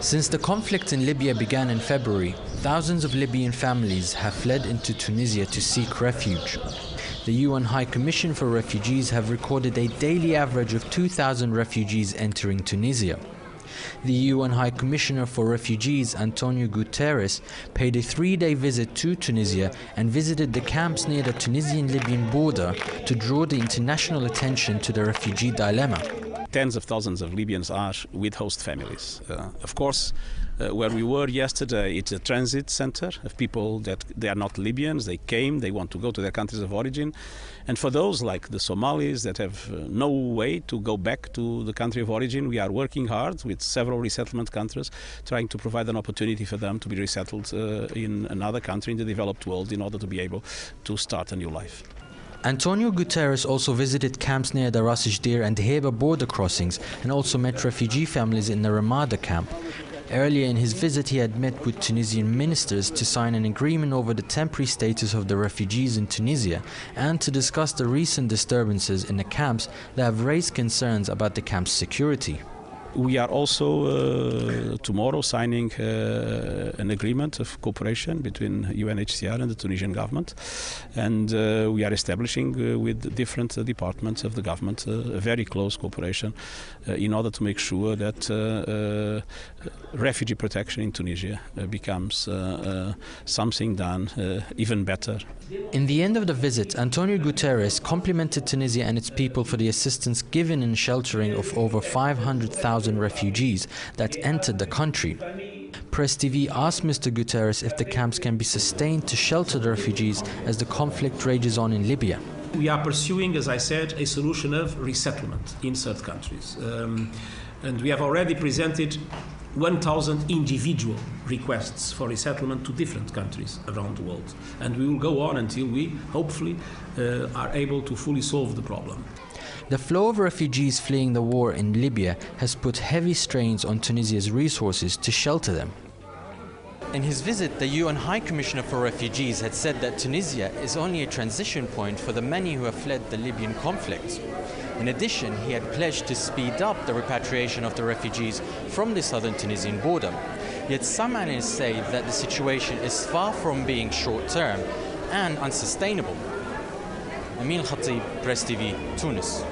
Since the conflict in Libya began in February, thousands of Libyan families have fled into Tunisia to seek refuge. The UN High Commission for Refugees have recorded a daily average of 2,000 refugees entering Tunisia. The UN High Commissioner for Refugees, Antonio Guterres, paid a 3-day visit to Tunisia and visited the camps near the Tunisian-Libyan border to draw the international attention to the refugee dilemma. Tens of thousands of Libyans are with host families. Of course, where we were yesterday, it's a transit center of people that they are not Libyans, they came, they want to go to their countries of origin. And for those like the Somalis that have no way to go back to the country of origin, we are working hard with several resettlement countries, trying to provide an opportunity for them to be resettled in another country in the developed world in order to be able to start a new life. Antonio Guterres also visited camps near the Ras Jdir and Heba border crossings and also met refugee families in the Ramada camp. Earlier in his visit, he had met with Tunisian ministers to sign an agreement over the temporary status of the refugees in Tunisia and to discuss the recent disturbances in the camps that have raised concerns about the camp's security. We are also tomorrow signing an agreement of cooperation between UNHCR and the Tunisian government, and we are establishing with different departments of the government a very close cooperation in order to make sure that refugee protection in Tunisia becomes something done even better. In the end of the visit, Antonio Guterres complimented Tunisia and its people for the assistance given in sheltering of over 500,000 refugees that entered the country. Press TV asked Mr. Guterres if the camps can be sustained to shelter the refugees as the conflict rages on in Libya. We are pursuing, as I said, a solution of resettlement in third countries. And we have already presented 1,000 individual requests for resettlement to different countries around the world. And we will go on until we, hopefully, are able to fully solve the problem. The flow of refugees fleeing the war in Libya has put heavy strains on Tunisia's resources to shelter them. In his visit, the UN High Commissioner for Refugees had said that Tunisia is only a transition point for the many who have fled the Libyan conflict. In addition, he had pledged to speed up the repatriation of the refugees from the southern Tunisian border. Yet some analysts say that the situation is far from being short-term and unsustainable. Amin Khatib, Press TV, Tunis.